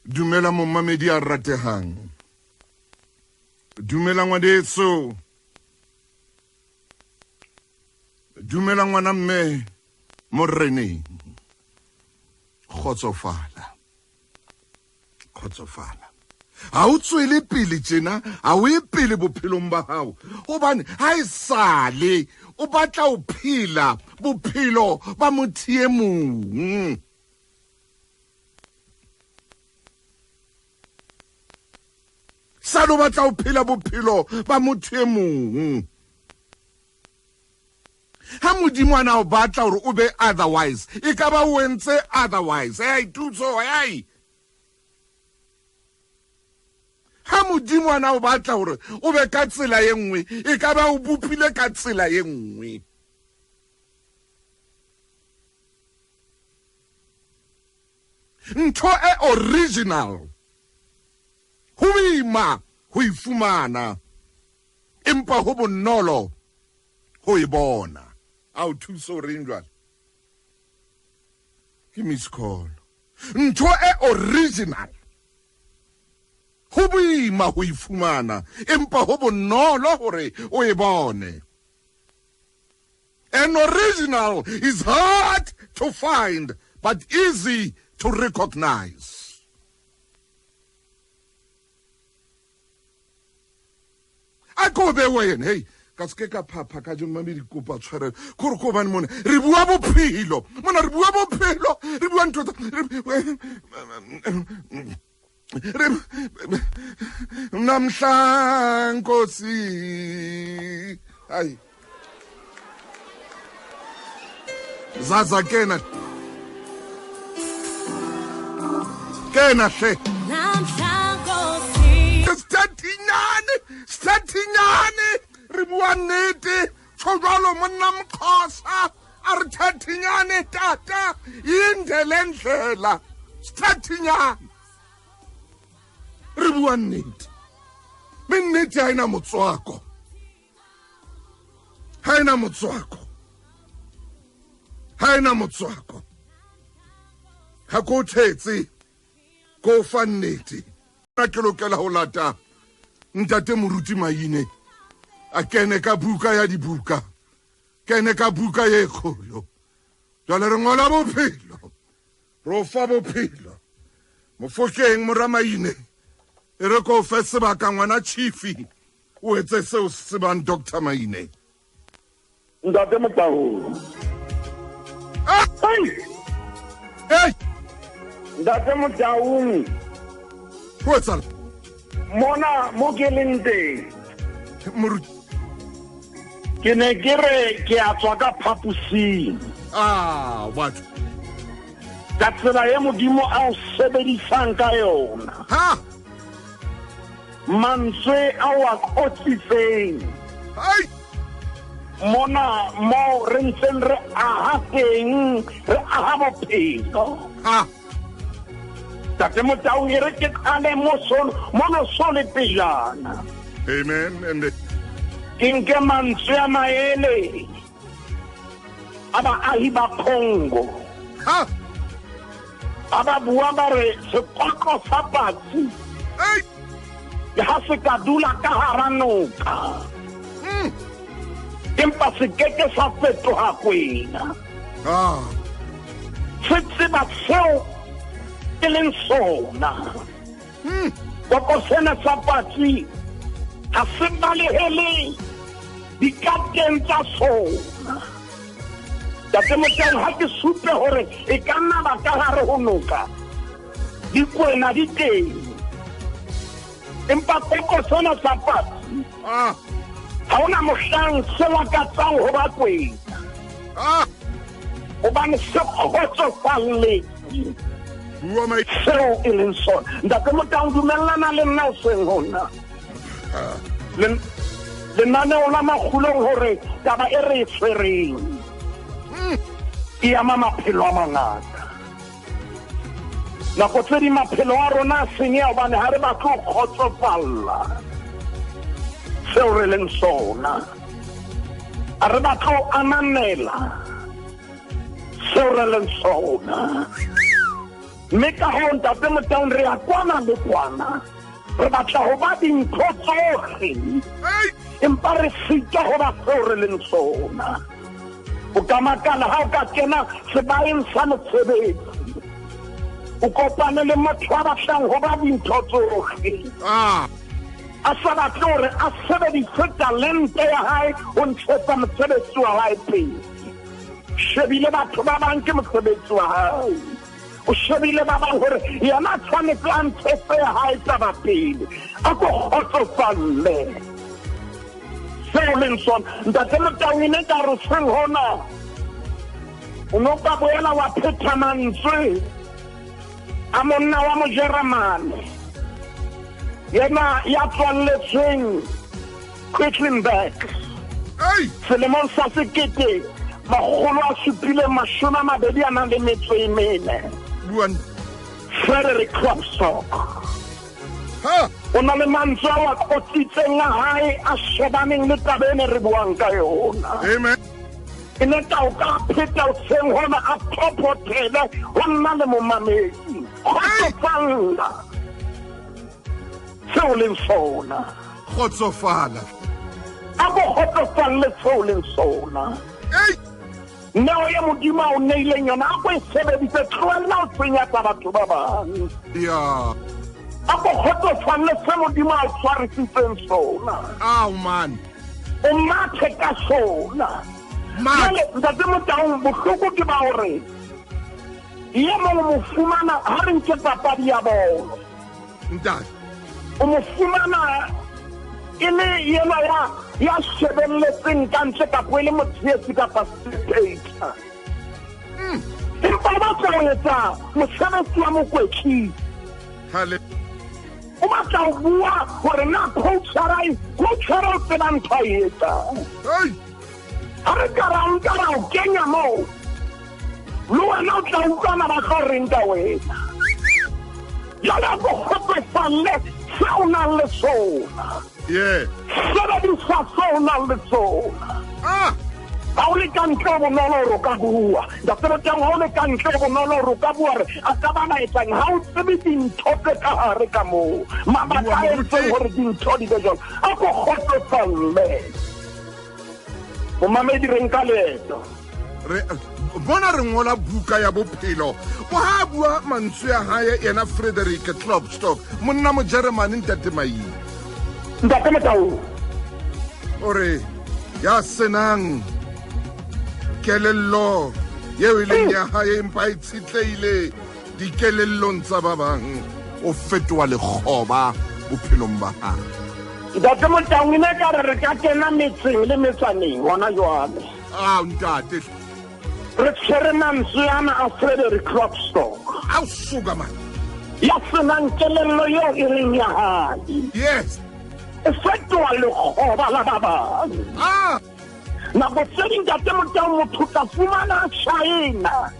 Dumela momamedi a ratehang. Dumela ngwaneso. Dumela ngwana mme Moreneng. Khotsofala. Ha o tswele pele tjena, ha o e pele bophelong ba hao. Hobane ha e sale o batla o phela bophelo ba motho e mong. Sale o batla o phela bophelo ba motho e mong. Ha Modimo ana o batla hore o be otherwise, e ka ba o entse otherwise. Tutso, ha Modimo ana o batla hore o be ka tsela e nngwe, e ka ba o bopile ka tsela e nngwe. Ntho e original ho ima ho ifumana, empa ho bonolo ho e bona. Au thuso re njwale ke miss call. Ntho e original ho boima ho ifumana, empa ho bonolo hore o e bone. An original is hard to find but easy to recognize. A go be wena, hey, ka ske ka phapha ka jo mamedi kopa tshware gore ko bane mona re bua bophelo, re bua ntho namhla Nkosi. Hayi Zaza kena hle namhla Nkosi. Statinyane re bua nnete, tshojalo monna Mxhosa a re thathinyane tata indlela endlela. Statinyane re bua nnete, nnete ha ina motswako, ha ina motswako. Ha ko thetse ko fa nnete na ke lokela ho lata ntate Moruti Maine a kene ka buka ya dibuka, kene ka buka ye kgolo. Jwale re ngola bophelo, ro fa bophelo Mofokeng Moramaine e re ko fe sebaka ngwana Chiefy o etse seo se bang Dr. Maine. Ntate Motaung. Hey! Ntate Motaung. What's up? Mona mo ke leng teng. Moruti. Ke ne ke re ke a tswa ka phaposing. What? Ka tsela ye Modimo a o sebedisang ka yona. Ha? Mantswe a wa kotsitseng. Hey! Mona mo re ntseng re aha teng, re aha bophelo. Ha? Tate Motaung e re ke kgale mono sole pelana. Amen. And Ke nke mantswe a maele a baahi ba Congo. ha? A ba bua ba re sekoko sa patsi Hey! ke ha se ka dula ka hara noka, empa se keke sa fetoha kwena. Se tseba seo e leng sona. Koko sena sa patsi ha se balehele dikateng tsa sona. Tate Motaung ha ke supe hore e ka nna ba ka hare ho noka, dikwena di teng, empa koko sena sa patsi ha ona mohlang se lakatsang ho ba kwena, hobane se kgotsofalletse Bua mai. seo e leng sona. Ntate Motaung dumellana le nna o seng hona lenaneo la makgulong hore taba e re e tshwereng e ama maphelo a mangata. Nako tse di maphelo a rona a senyeha hobane ha re batle ho kgotsofalla seo re leng sona, a re batle ho ananela seo re leng sona. mme ka ho ntate Motaung re a kwana le kwana re batla ho ba dintho tsohle empa re sita ho ba seo re leng sona o ka makala ha o ka kena sebaeng sa mosebetsi o kopane le motho a batlang ho ba dintho tsohle a sa batle hore a sebedise talente ya hae ho ntshetsa mosebetsi wa hae pele shebile batho ba bang ke mosebetsi wa hae o shebile ba bang hore yena tshwanetse a ntshetse ya hae taba pele a ko kgotsofalle seo leng sona ntate Motaung ne ka re seng hona o no ka boela wa phetha mantswe a monna wa Mojeremane yena ya tswalletsweng Quedlinburg selemong sa 1724 Frederick Klopstock o na le mantswe a kotsitseng a hae a shebaneng le tabene re buang ka yona amen e ne ka o ka pheta o seng hona a phophothele ho nna le momamedi kgotsofalla seo leng sona kgotsofala a bo kgotsofalle seo leng sona neo ya Modimo o neileng yona a ko e sebedise tlohella o tshwenyatsa batho ba bang a ko kgotsofalle se Modimo a o tshwarisitseng sona man o mathe ka sona jale ntate Motaung bohloko ke ba hore ye mong mo fumana ha re ntse papadi ya bolo ntate o mo fumana e le yena ya shebelletseng ka ntle ka pele motsheetsi kapa spectator empa ba tla etsa mosebetsi wa mokwetlisi o batla ho bua hore na coachara o tseba ntho a etsang ha re ka ra o kenya moo le wena o tla utlwana ba tlo reng ka wena jale a ko kgotsofalle se o nang le sona sebedisa se o nang le sona ha o le ka ntle o bonolo hore o ka bua ntate Motaung ha o le ka ntle o bonolo hore o ka bua re a ka bana etsang ha o tsebe dintho tse ka hare ka moo mabaka a entseng hore dintho di be jalo a ko kgotsofalle momamedi re nka leeto bona re ngola buka ya bophelo o ha bua mantswe ya hae yena Frederick Klopstock monna Mojeremane ntate Maina ntate Motaung ore ya senang kelello yeo e leng ya hae empa e tshitleile dikelellong tsa ba bang o fetoa lekgoba bophelong ba hae ntate Motaung ne ka re ka kena metseng le metsaneng hona jwale ntate re tshwere mantswe ana a Frederick Klopstock a suka man ya senang kelello eo e leng ya hae yes e fetoa lekgoba la ba bang nako tse ding ntate Motaung motho tla fumana China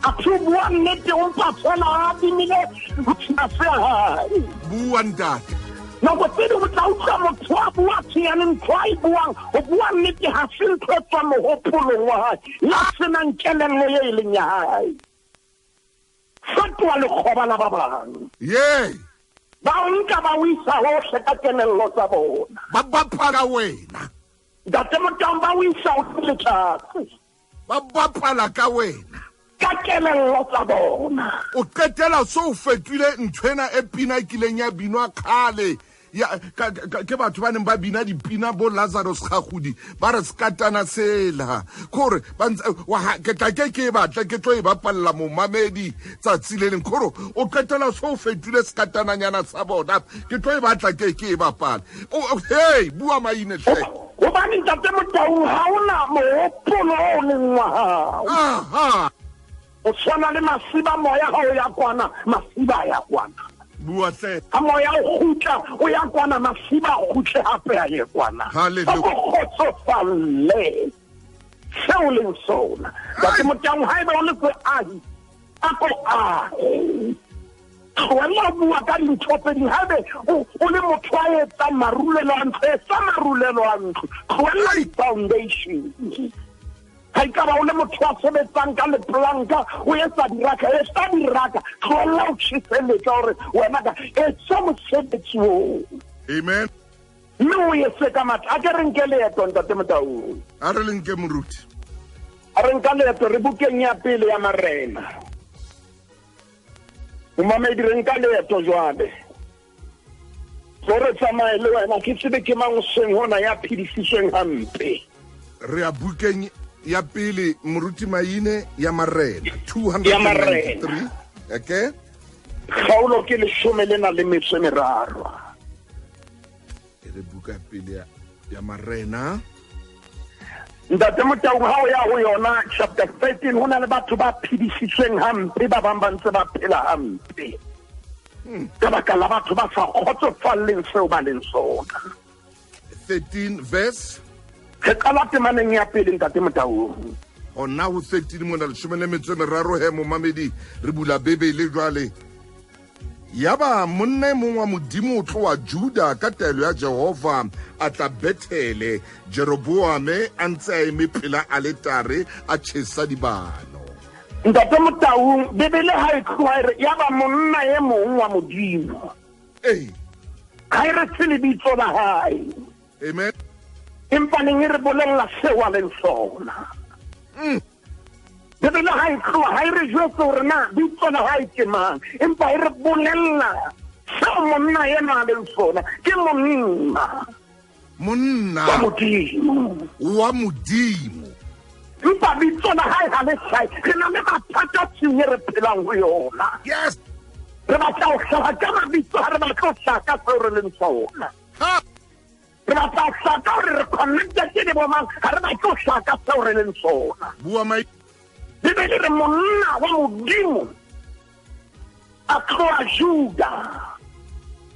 a bua nnete o mpa fela a bimile bophelo se hae bua ntate nako tse ding o tla utlwa motho a bua tseyane ntho a e buang o bua nnete ha se ntho e tswa mohopolong wa hae ya senang kelello e leng ya hae fetoa lekgoba la ba bang ba o nka ba o isa hohle ka kelello tsa bona ba bapala ka wena ntate Motaung ba o isa ho letjatsi ba bapala ka wena ka kelello tsa bona o qetela so o fetile nthwena e pina e kileng ya binwa khale ke batho ba neng ba bina dipina bo Lazarus Khagudi ba re skatana sela kore ke tla ke batla ke tlo e bapalla momamedi tsatsi le leng kore o qetela so o fetile skatananyana sa bona ke tlo e batla ke e bapala hey bua Maina hle hobane ntate Motaung ha ona mohopolo o leng wa hao o tshwana le masiba moya ha o ya kwana masiba ya kwana bua hle ha moya o khutla o ya kwana masiba o khutle hape a ye kwana kgotsofalle seo leng sona ntate Motaung ha eba o le se ahi a ko tlohella bua ka dintho tse ding haebe o le motho a etsang marulelo a ntlo etsa marulelo a ntlo tlohella di-foundation ha ikaba o le motho a sebetsang ka leplanka o etsa diraka tlohella o tjheseletsa hore wena ka etsa mosebetsi oo. Amen. mme o etse ka matla a ke re nke leeto ntate Motaung. A re le nke moruti. a re nka leeto re bukeng ya pele ya Marena. Momamedi re nka leeto jwale gore tsamaye le wena ke tsebe ke mang seng hona ya phidisitsweng hampe. Re a bukeng ya pele moruti Maine ya Marena Ya Marena. 293. Okay. kgaolo ke 13. Re buka ya pele ya Marena. Ntate Motaung ha o ya ho yona chapter 13 hona le batho ba phidisitsweng hampe ba bang ba ntse ba phela hampe. Ka baka la batho ba sa kgotsofalleng seo ba leng sona. 13 verse. Re qala temaneng ya pele ntate Motaung. Ona ho 13 mona 13 he momamedi re bula bebele jwale. Yaba monne mongwa modimo o tlo wa Juda ka taelo ya Jehova a tla Bethele Jeroboame a ntse a eme phela aletare a tjhesa dibano. Ntate Motaung bebele ha e tloha yaba monna ye mong wa modimo. Hey. Ha e re lebitso la hae. Amen. Empa neng re bolella seo a leng sona. Bebele ha e tloha ha e re jwetse hore na bitso la hae ke mang, empa e re bolella seo monna yena a leng sona ke monna Monna wa modimo. wa modimo. Empa bitso la hae ha le hlahe re na le mathata tsenye re phelang ho yona. Yes. Re batla ho hlaha ka mabitso ha re batla ho hlaha ka seo re leng sona. Ha. Re batla ho hlaha ka hore re connected le bomang ha re batla ho hlaha ka seo re leng sona. Bua mai. Bebele re monna wa modimo a tloha Juda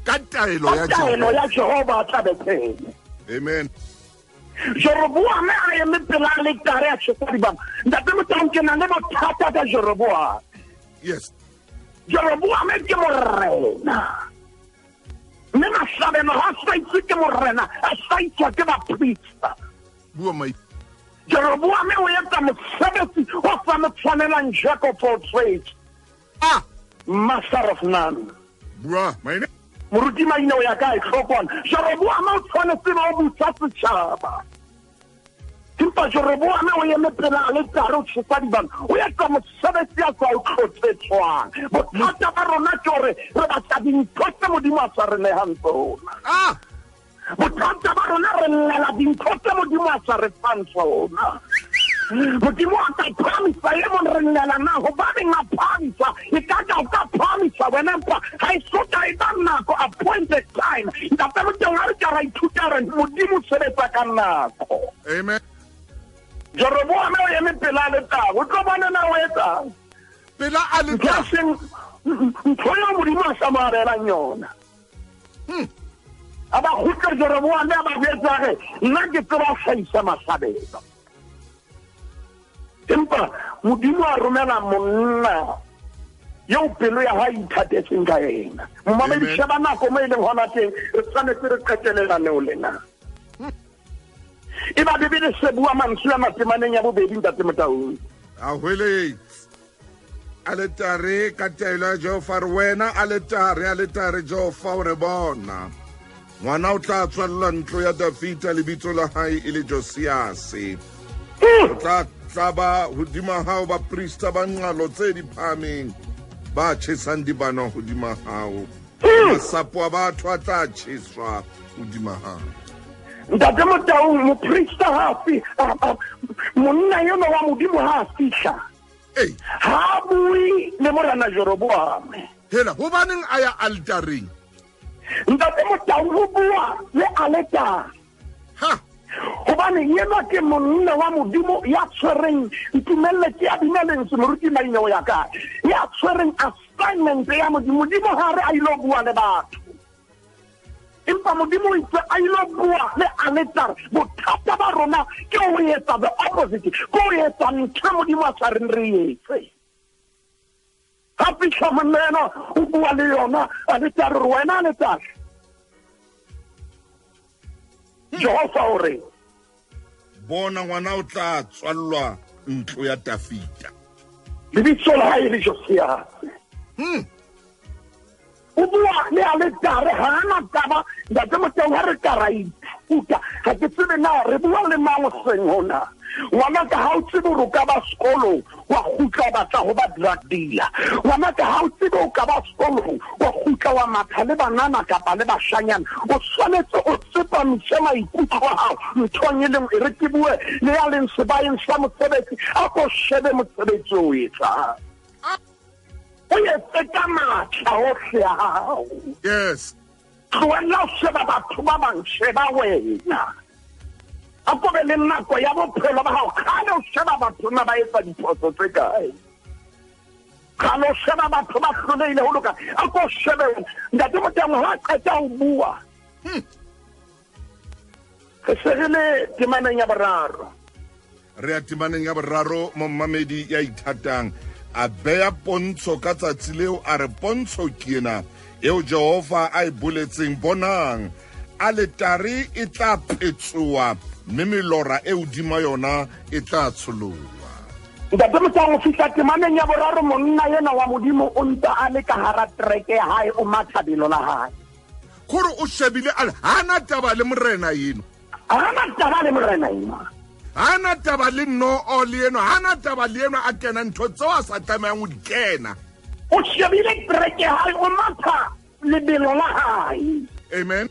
Ka taelo ya ka taelo Jehova. ya Jehova a tla Bethele. Amen. Jeroboame a eme pela aletare a tjhesa dibano. Ntate Motaung ke na le bothata ka Jeroboame. Yes. Jeroboame ke morena. Mme mahlabeno ha sa itse ke morena a sa itswa ke baprista. Bua mai. Jeroboame o etsa mosebetsi o sa mo tshwanelang jack of all trades, Ah. master of none. Bua mai. Moruti Maine o ya kae hlokwana. Jeroboame o tshwanetse ba o busa setjhaba. Empa Jeroboame o eme pela aletare o tjhesa dibano o etsa mosebetsi a sa o tlhotsetswang. Bothata ba rona ke hore re batla dintho tse Modimo a sa re nehang tsona. Ah. Bothata ba rona re llela dintho tse Modimo a sa re fang tsona. Modimo a ka phamisa ye mon re llela na hobaneng a phamisa e ka o ka phamisa wena mpa ha e soka e ba nako appointed time. Ntate Motaung ha re ka ra ithuta re Modimo o sebetsa ka nako. Amen. Jeroboame o eme pela aletare o tlo bona na o etsang. Pela aleta. Ntho eo Modimo a sa mo arelang yona. A ba kgutla Jeroboame a ba jwetsa re nna ke tseba ho hlahisa mahlabelo. Empa Modimo a romela monna yeo pelo ya hae ithatetseng ka yena. Momamedi Amen. sheba nako mo e leng hona teng re tshwanetse re qetelelane o lena. E ba bebele se bua mantswe a matemaneng ya bobedi ntate Motaung. A hwele. Aletare ka taelo ya Jehova re wena aletare Jehova o re bona. Ngwana o tla tswalla ntlo ya Davida lebitso la hae e le Josiase. O tla ba hodima hao ba prista ba nqalo tse di phameng ba tjhesang dibano hodima hao. Masapo a batho a tla tjheswa hodima hao. Ntate Motaung moprista ha fi monna yono wa Modimo ha fihla. Ei, Ha bui le morena Jeroboame. hela hobaneng a ya altareng? Ntate Motaung o bua le aletare. Ha. Hobane yena ke monna wa Modimo ya tshwereng ntumeletse ya bineleng se moruti Maine o ya kae. Ya tshwereng assignment ya Modimo. Modimo ha re a ilo bua le batho. Empa Modimo o itse a ilo bua le aletare. Bothata ba rona ke o etsa the opposite. Ko o etsa ntho Modimo a sa reng re etse. Ha fihla monna o bua le yona aletare re wena aletare. Jehova o re Bona ngwana o tla tswallwa ntlo ya Dafita. lebitso la hae le Josias. O bua le a le tare ha ana taba ntate Motau ha re ka ra iputa ha ke tsebe na re bua le mang seng hona ngwana ka ha o tsebe o ka ba sekolo wa khutla ba tla ho ba drug dealer ngwana ka ha o tsebe o ka ba sekolo wa khutla wa matha le banana kapa le bashanyana o tshwanetse o tsepa mtshema ikutlo wa hao mthonye le re ke bue le ya leng sebaeng sa mosebetsi a ko shebe mosebetsi o etsa Yes. Tlohella ho sheba batho ba bang sheba wena. A ko be le nako ya bophelo ba hao kgale o sheba batho na ba etsa diphoso tse kae. Kgale o sheba batho ba hlolehile ho loka a ko shebe ntate Motau ha qeta ho bua. Ke segele temaneng ya boraro. Re a temaneng ya boraro mo mmamedi ya ithatang. A beya pontsho ka tsatsi leo a re pontsho ke ena eo Jehova a e boletseng bonang a letari e tla phetsoa mme melora e hodima yona e tla tsholoha. Ntate Motau fihla temaneng ya boraro monna yena wa modimo o ntse a le ka hara treke ya hae o mathabelo la hae. Kore o shebile a hana taba le morena eno. Hana taba le morena eno. Hana taba le no oli eno hana taba le eno a kena ntho tseo a sa tlameang ho di kena. O shebile treke ya hae o matha lebelo la hae. Amen.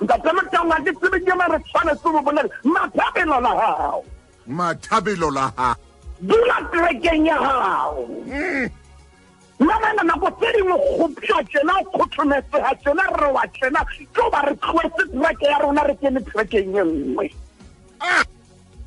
Ntate Motau a ke tsebe ke re tshwanetse ho bolela mathabelo la hao. Mathabelo la hao. Dula trekeng ya hao. Mama nako tse dingwe go tjena o khothometse ha tjena re wa tjena ke ba re tlwetse treke ya rona re kene trekeng e nngwe.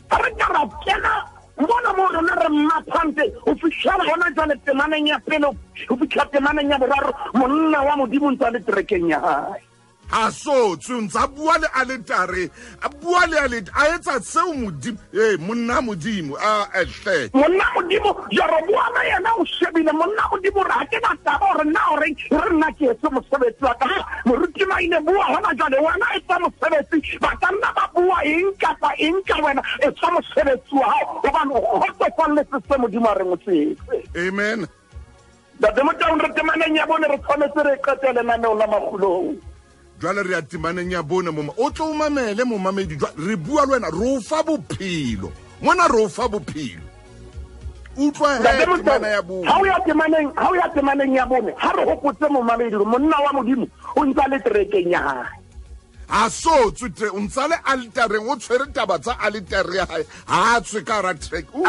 Re ka ra tjena mona mo rona re maphante o fihlela hona jwale temaneng ya pele o fihla temaneng ya boraro monna wa modimo ntse le trekeng ya hae. Ha so tsuntsa bua le aletare a bua le alet a etsa tseo modimo monna modimo a ehle monna modimo Jeroboam yena o shebile monna modimo ra ke na taba re na re nna ke se mosebetsi wa ka moruti maine bua hona jwale wena e tsa mosebetsi ba ka nna ba bua eng ka wena e tsa mosebetsi wa hao ba no hotse kwalle se modimo re motsetse. Amen. Da Motau re temaneng ya bone re tshwanetse re qetele maneo la magolong. Jwale re a temaneng ya bone mo o tlo mamele mo mamedi re bua le wena re o fa bophelo mona re o fa bophelo utlwa temana ya bone ha o ya temaneng ya bone ha re hopotse mo mamedi monna wa modimo o ntse le trekeng ya hae a so tswe o ntse le altareng o tshwere taba tsa altare ya hae ha tswe ka ra trek o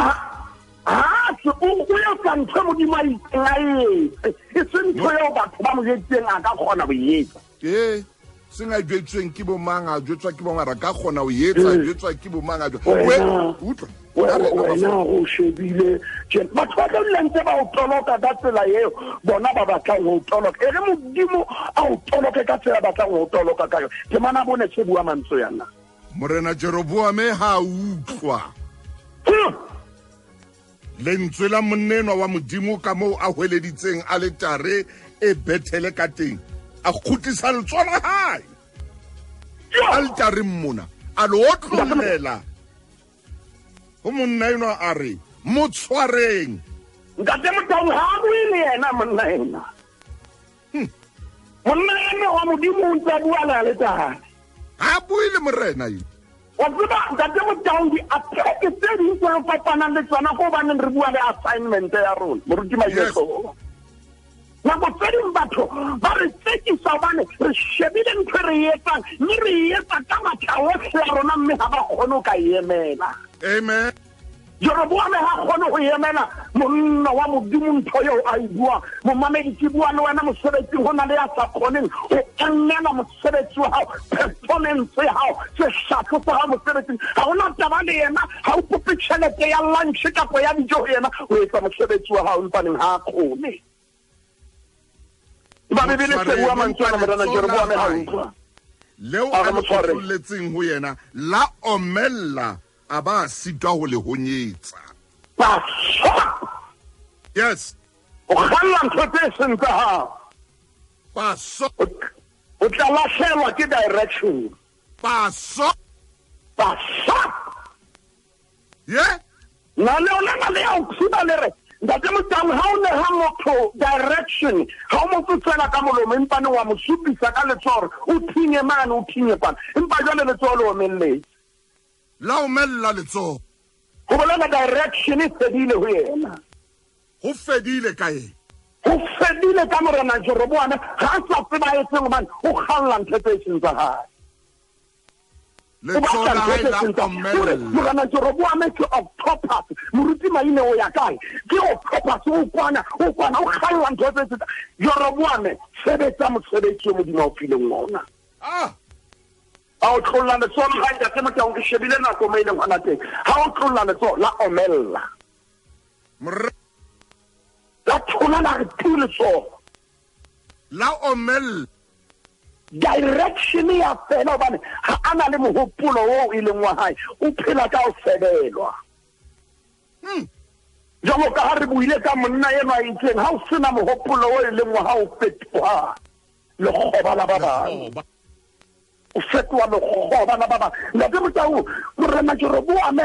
ya ka ntse modimo a itlaetse e sentho yo batho ba mo jetseng a ka kgona go etsa singa jwetsweng ke bo manga jwetswa ke bo ngara ka kgona o yetsa jwetswa ke bo manga wena o shebile batho ba tlo ntse ba o toloka ka tsela eo bona ba batlang ho toloka ere modimo a o toloke ka tsela batlang ho toloka ka yo ke mana bone se bua mantso yana morena Jeroboam ha utlwa lentswe la monnenwa wa modimo ka moo a hweleditseng aletare e bethele ka teng a khutlisa letswala hae altare mona a lo otlollela ho monna eno a re mo tshwareng ntate Motau ha buile yena monna ena monna ena wa modimo o ntse bua le aletare ha buile morena eno wa tseba ntate Motau di apeke tse ding tse fapanang le tsona go baneng re bua le assignment ya rona moruti mayeso nako tse ding batho ba re tsekisa bane re shebile ntho re etsang mme re etsa ka matla ohle ya rona mme ha ba kgone ho ka emela. Amen. Jeroboam ha kgone ho emela monna wa modimo ntho eo a e bua mo mamedi ke bua le wena mosebetsi ho na le ya sa kgoneng o kannela mosebetsi wa hao performance ya hao se shapo sa hao mosebetsi ha ona taba le yena ha o kope tjhelete ya lunch kapa ya dijo yena o etsa mosebetsi wa hao mpaneng ha kgone ba bebele se bua mantswana morana Jeroboam ha utlwa leo a motloletseng ho yena la omella a ba sitwa ho le honyetsa yes o khalla ntho tse seng tsa hao paso o tla lahlehelwa ke direction paso ye na le ona le ya ukhula le re ntate Motau ha o ne ha motho direction ha mo tsela ka molomo empa ne wa mo supisa ka letsoro o thinye mane o thinye pana empa jwale letsoro o melletse la o mella letso go bolela direction e fedile ho yena go fedile ka e go fedile ka morena Jeroboam ha sa tseba etseng man o khalla nthetsetsa tsa hae letso la hae la o mella morena Jeroboam ke octopus moruti maine o ya kae ke octopus o kwana o khalla nthetsetsa Jeroboam sebetsa mosebetsi mo dimo fileng ona ha o tlolla le tsona ha ya tsema ka o shebile na ko maile ngwana teng ha o tlolla le tsona la omella la tlolla la tile so la omel direction ya fela bana ha ana le mohopolo o ile ngwa hae o phela ka o sebelwa jalo ka ha re buile ka monna eno a itseng ha o sena mohopolo o ile ngwa ha o fetwa le khoba la baba o fetwa le khoba la baba la ke Motau morena Jeroboam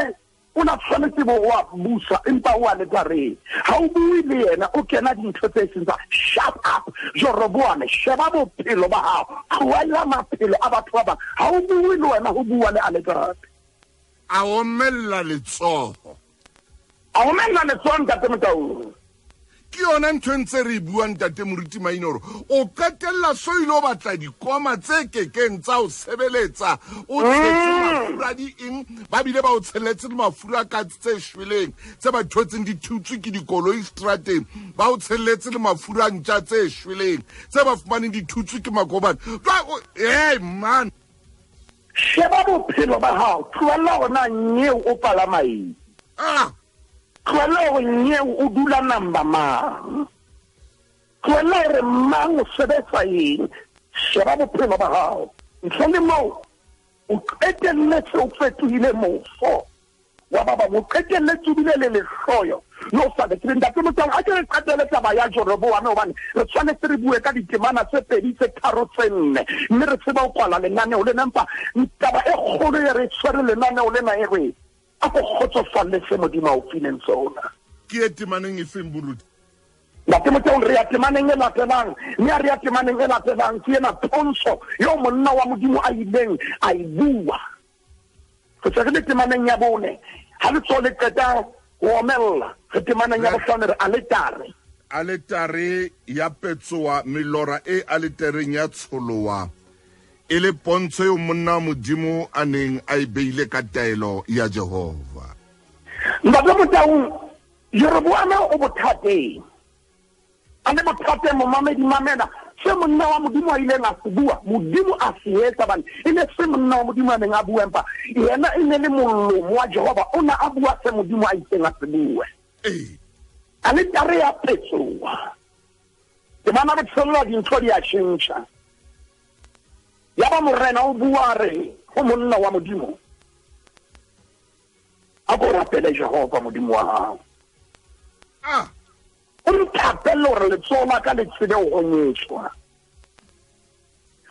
o na tshwanetse bo wa busa empa o a le tare ha o bue le yena o kena dintho tse sentse shut up Jeroboam sheba bophelo ba hao tloela maphelo a batho ba ha o bue le wena ho bua le a le tare a omella letsoho a omella letsoho ntate Motau ke yona ntho ntse re buang tate moruti Mainoro o qetella so ile o batla dikoma tse kekeng tsa o sebeletsa o tshetse mafura di eng ba bile ba o tshelletse le mafura ka tse shweleng tse ba thotseng di thutswe ke dikoloi strateng ba o tshelletse le mafura ntja tse shweleng tse ba fumaneng di thutswe ke makobane hey man sheba bophelo ba hao tloela ona nyeo o palamai tloela o nyeo o dula namba mang tloela re mang o sebetsa eng sheba bophelo ba hao ntle le moo o qetelletse o fetohile mofo wa baba mo qetelletse o bile le lehloyo no sa de ntate Motau a ke re qetelle taba ya Jeroboam hobane re tshwanetse re bue ka ditemana tse pedi tse tharo tse nne mme re tseba o kwala lenaneo le nempa taba e kgolo e re tshwere lenaneo lena e re a go khotsofalle se modimo o fileng tsona ke etemaneng e feng buruti ntate Motau re ya temaneng e latelang mme re ya temaneng e latelang ke ena Ponso yo monna wa modimo a ileng a ibua go tsagile temaneng ya bone ha le tsole qeta o omella re temaneng ya bohlano re aletare ya petsoa melora e aletereng ya tsholowa e le pontsho yo monna modimo a neng a ibeile ka taelo ya Jehova ntate Motau Jeroboam o bothateng a le bothate mo mamela se monna wa modimo a ile la bua modimo a se etsa bana e ne se monna wa modimo a neng a bua empa yena e ne le mollomo wa Jehova ona a bua se modimo a itseng a se bue a le tare ya petsoa ke bana botshelwa dintho di a tšhentšha ya ba morena o bua re go monna wa modimo a go rapele Jehova modimo wa hao o nthapelle gore letsola ka le tsebe o gonyetswa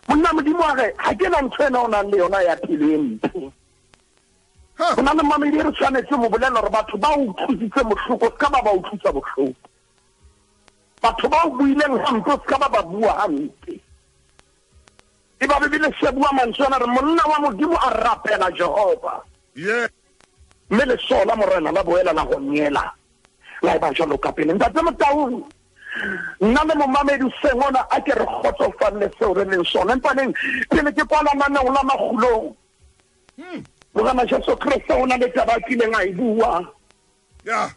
monna modimo a ge ga ke na ntho ena o nang le yona ya pelo e mpe go na le mamedi re tshwanetse mo bolela gore batho ba o utlwisitse motlhoko se ka ba utlwisa botlhoko batho ba o buileng hampe se ka ba bua hampe e ba bebile se bua mantswe ana re monna wa modimo a rapela Jehova mme le sola morena la boela la go nyela la ba jalo ka pele ntate Motau nna le momamedi sengona a ke re khotsofalle seo re leng sona empaneng pele ke kwala manao la magulong mogana Jesu Kriste o na le taba kileng a e bua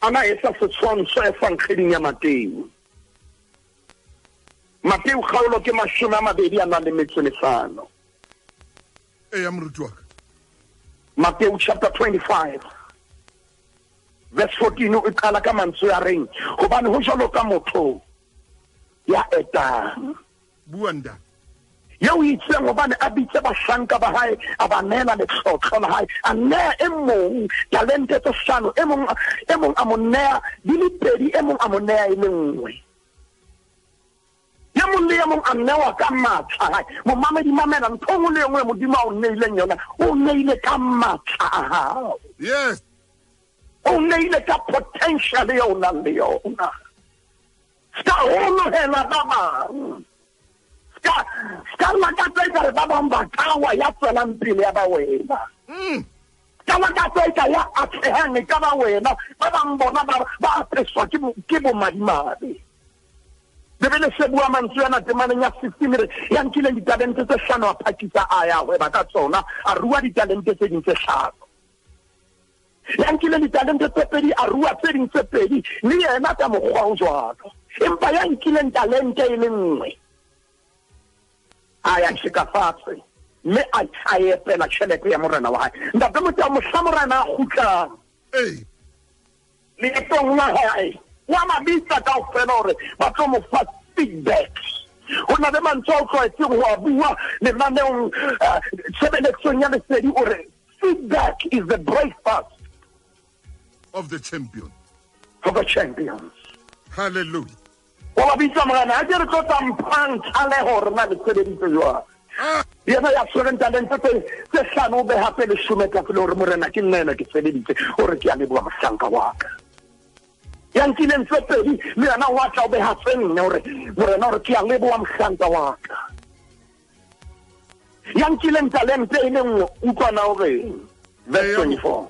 ana etsa setshwantsho e fang kgeding ya Mateo kgaolo ke 25 ya moruti wa ka Matthew chapter 25 verse 14 o qala ka mantswe a reng hobane ho jalo ka motho ya etang buanda yo itseng hobane a bitse bahlanka ba hae a ba nela le tlhotlho la hae a nea e mong talente tse hlano e mong a mo nea di le pedi e mong a mo nea e le nngwe ya mo le mong a newa ka matla hae mo mamedi mamela ntho le nngwe modimo o neileng yona o neile ka matla a hao yes o neile ka potential e o nang le yona. Ska holohela ba bang. Ska lakatsa ekare ba bang ba kawa ya tswelang pele ya ba wena. Ka lakatsa ekare ya atlehang ka ba wena, ba bang bona ba apeswa ke bomadimabe. Bebele se bua mantswe yana temaneng ya 15 re ya nkile ditalente tse 5 a phakisa a ya hweba ka tsona a rua ditalente tse ding tse 5. Ya nkile ditalente tse 2 a rua tse ding tse 2 le yena ka mokgwa o jwalo. Empa ya nkile talente e le nngwe a ya shikafatse mme a epela tšhelete ya morena wa hae. Ntate motho mohla morena a kgutlang leetong la hae wa mabitsa kaofela hore ba tlo mo fa feedback. Ho na le mantswe a tlwaetseng ho bua lenaneong tshebeletsong ya lesedi hore feedback is the breakfast of the champion. For the champions. Hallelujah. Wa mabitsa morena a ke re tlo tamphang tshale hore na le sebeditse jwang. Yena ya tshwereng talente tse 5 o beha pele 10 ka pele hore morena ke nna ke sebeditse hore ke a leboha mohlanka wa ka. Ya nkile ntse 2 le yena wa tla o beha 4 hore morena hore ke a leboha mohlanka wa ka. Ya nkile talente e le nngwe utlwa na hore verse 24.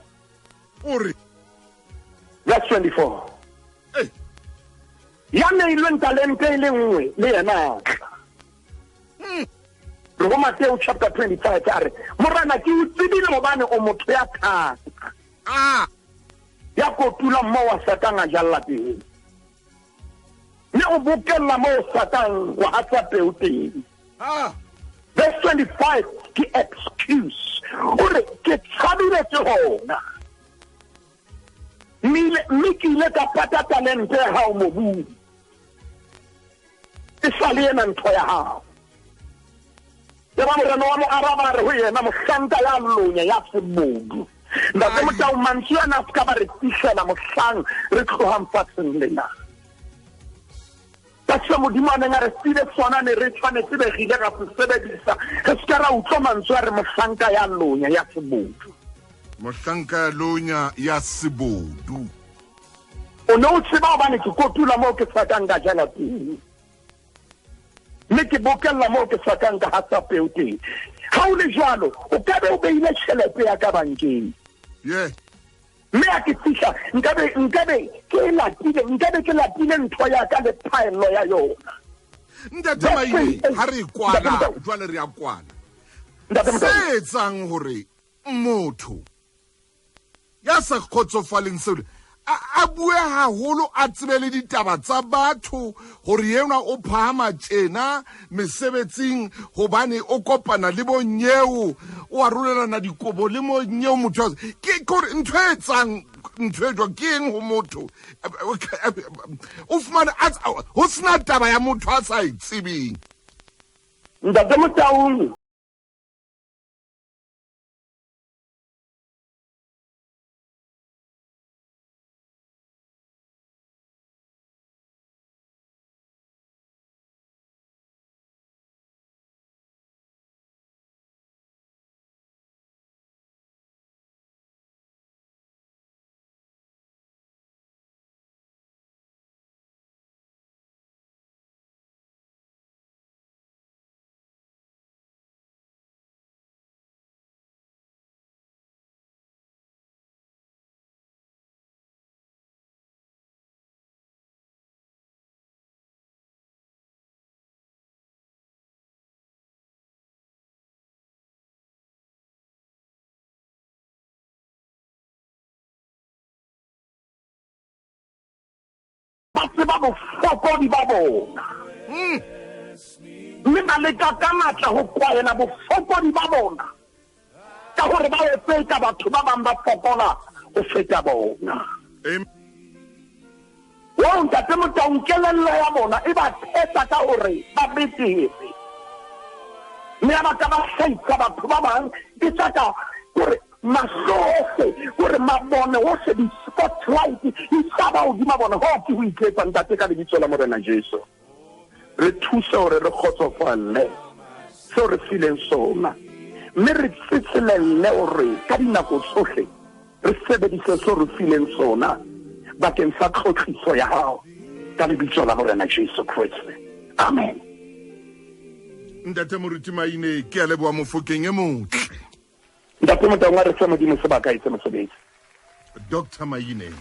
Uri. Verse 24. Ya neilweng talente e le nngwe le yena tla. Matthew chapter 25 are morana ke utsibile mobane o motho ya thata ya kotula mo wa satana jalla teng ne o bokella mo satana wa hatsa peo teng. Verse 25 ke excuse ore ke tshabile tsona miki le ka pata talente ha o mobu e sale na ntho ya hao. Ya morena wa mo araba re ho yena mohlanka ya lonya ya sebodu. Ntate motho o mantswe na ska ba re tishela mohlang re tloha mfatseng lena. Batho modimo a neng a re file tsona ne re tshwanetse be gile ka se sebedisa re ska ra utlwa mantswe a re mohlanka ya lonya ya sebodu. Mohlanka ya lonya ya sebodu. O no tseba ba ne ke kotula mo ke tsakang ka jala teng. Me ke bokella mo ke tsakang ka hatsa peo teng. Ha o le jwalo o ka be o beile tšhelete ya ka bankeng. Me a ke fihla nkabe ke latile ntho ya ka le phaello ya yona. Ntate Maile ha re kwala jwale re a kwana. Se etsang hore motho ya sa khotsofaleng seo a bue haholo a tsebele ditaba tsa batho hore yena o phahama tjena mesebetsing hobane o kopana le bonyeo o arolelana dikobo le monyeo motho ke gore ntho etsang ntho jwa ke eng ho motho o fumana ho sna taba ya motho a sa itsebeng. Ntate Motaung ba bofokodi ba bona. Mme ba leka ka matla ho kwaela bofokodi ba bona ka hore ba etsa batho ba bang ba fokola ho feta bona. Wa ntate Motaung kelello ya bona e ba thetsa ka hore ba betere. Mme ba ka ba hlaisa batho ba bang ke tsaka hore masofe gore mabone ho se di spotlight e saba o di mabone ho ke ho iketsa ntate ka lebitso la morena Jesu. Re thusa hore re khotsofalle so re fileng sona mme re tsitselelle hore ka dinako tsohle re sebedise so re fileng sona bakeng sa tlhotliso ya hao ka lebitso la Morena Jesu Kriste. Amen. Ntate Moruti Maine ke a leboa Mofokeng e motle. Ntate Modimo re se Modimo sebaka itse mosebetsi. Dr. Maine